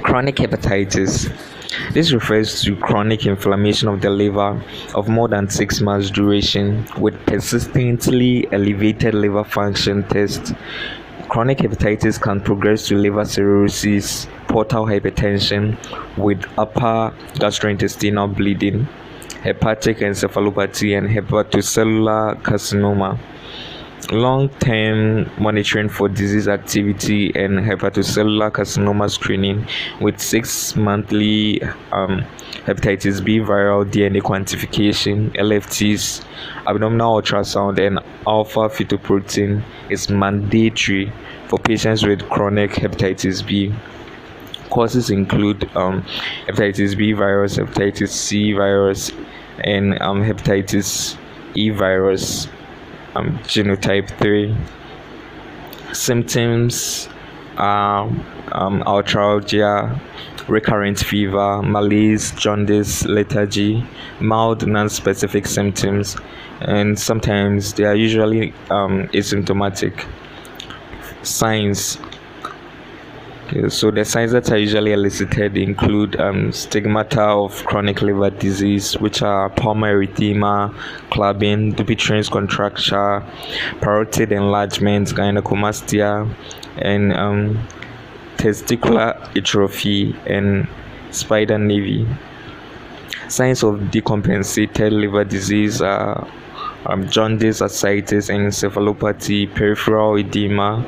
Chronic hepatitis. This refers to chronic inflammation of the liver of more than 6 months duration with persistently elevated liver function tests. Chronic hepatitis can progress to liver cirrhosis, portal hypertension with upper gastrointestinal bleeding, hepatic encephalopathy, and hepatocellular carcinoma. Long-term monitoring for disease activity and hepatocellular carcinoma screening with 6 monthly hepatitis B viral DNA quantification, LFTs, abdominal ultrasound, and alpha fetoprotein is mandatory for patients with chronic hepatitis B. Causes include hepatitis B virus, hepatitis C virus, and hepatitis E virus. Genotype 3. Symptoms are arthralgia, recurrent fever, malaise, jaundice, lethargy, mild non-specific symptoms, and sometimes they are usually asymptomatic. Signs. Okay, so the signs that are usually elicited include stigmata of chronic liver disease, which are pulmonary edema, clubbing, Dupuytren's contracture, parotid enlargement, gynecomastia, and testicular atrophy and spider nevus. Signs of decompensated liver disease are jaundice, ascites, encephalopathy, peripheral edema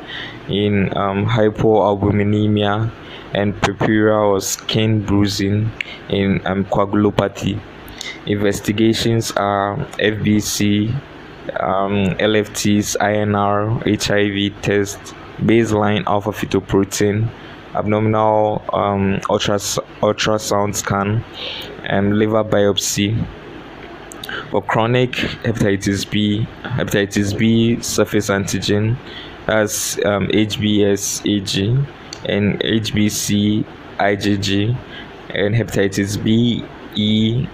in hypoalbuminemia, and purpura or skin bruising in coagulopathy. Investigations are FBC, LFTs, INR, HIV test, baseline alpha fetoprotein, abdominal ultrasound scan, and liver biopsy. For chronic hepatitis B surface antigen as HBsAg and HBc IgG, and hepatitis B E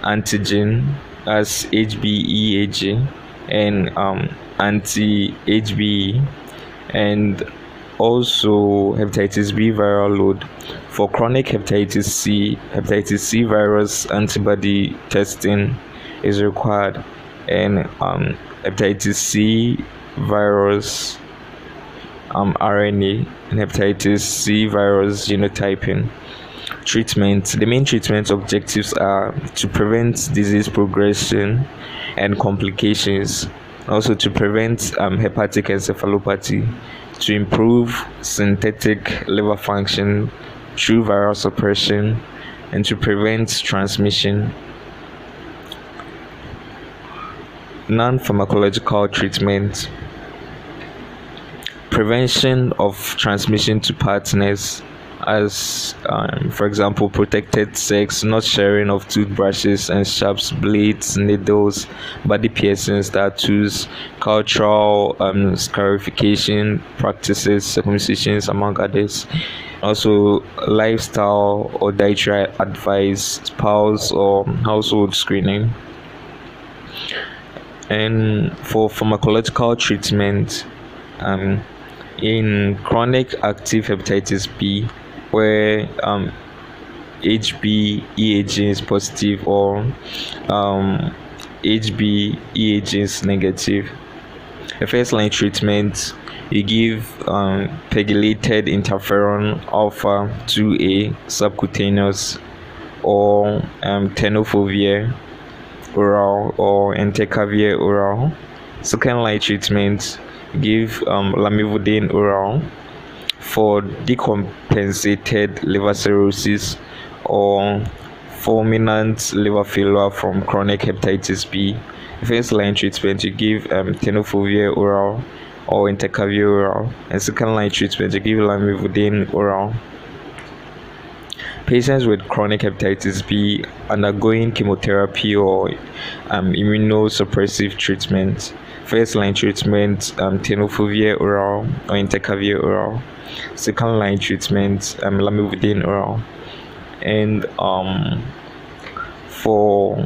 antigen as HBeAg and anti-HBe, and also hepatitis B viral load. For chronic hepatitis C virus antibody testing is required, and hepatitis C virus RNA and hepatitis C virus genotyping. Treatment. The main treatment objectives are to prevent disease progression and complications, also to prevent hepatic encephalopathy, to improve synthetic liver function through viral suppression, and to prevent transmission. Non-pharmacological treatment. Prevention of transmission to partners, as for example protected sex, not sharing of toothbrushes and sharps, blades, needles, body piercings, tattoos, cultural scarification practices, circumcisions, among others. Also lifestyle or dietary advice, spouse or household screening. And for pharmacological treatment, in chronic active hepatitis B, where HBeAg is positive or HBeAg is negative, the first line treatment, you give pegylated interferon alpha 2A subcutaneous or tenofovir oral or entecavir oral. Second line treatment, give lamivudine oral for decompensated liver cirrhosis or fulminant liver failure from chronic hepatitis B. First line treatment, you give tenofovir oral or entecavir oral, and second line treatment, you give lamivudine oral. Patients with chronic hepatitis B undergoing chemotherapy or immunosuppressive treatment. First line treatment, tenofovir oral or entecavir oral. Second line treatment, lamivudine oral. And for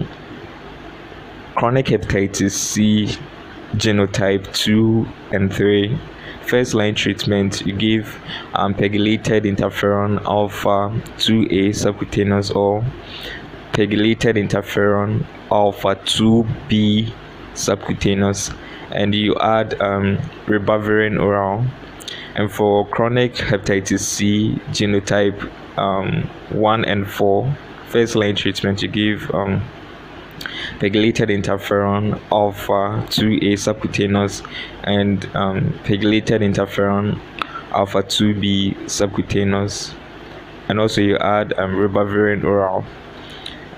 chronic hepatitis C genotype 2 and 3, first line treatment, you give pegylated interferon alpha 2A subcutaneous or pegylated interferon alpha 2B subcutaneous, and you add ribavirin oral. And for chronic hepatitis C genotype 1 and 4, first line treatment, you give pegylated interferon alpha 2A subcutaneous and pegylated interferon alpha 2B subcutaneous, and also you add ribavirin oral.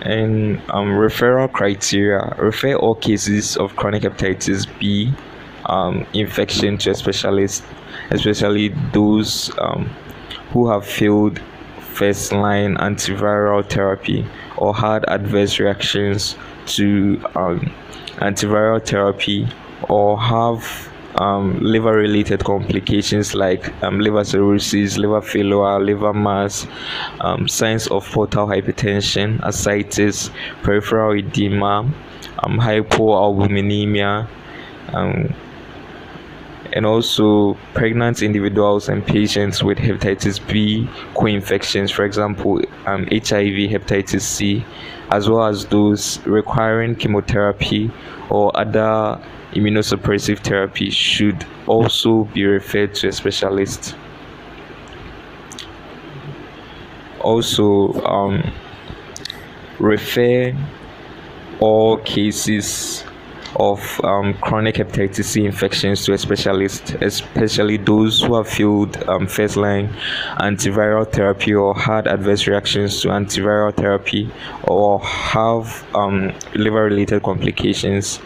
And referral criteria: refer all cases of chronic hepatitis B infection to a specialist, especially those who have failed first line antiviral therapy or had adverse reactions to antiviral therapy, or have liver related complications like liver cirrhosis, liver failure, liver mass, signs of portal hypertension, ascites, peripheral edema, hypoalbuminemia, and also pregnant individuals and patients with hepatitis B co-infections, for example HIV, hepatitis C, as well as those requiring chemotherapy or other immunosuppressive therapy should also be referred to a specialist. Also, refer all cases of chronic hepatitis C infections to a specialist, especially those who have failed first line antiviral therapy or had adverse reactions to antiviral therapy or have liver related complications.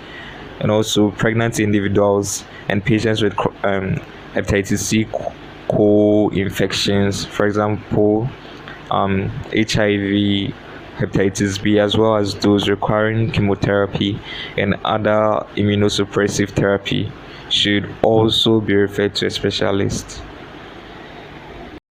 And also pregnant individuals and patients with hepatitis C co-infections, for example HIV, hepatitis B, as well as those requiring chemotherapy and other immunosuppressive therapy should also be referred to a specialist.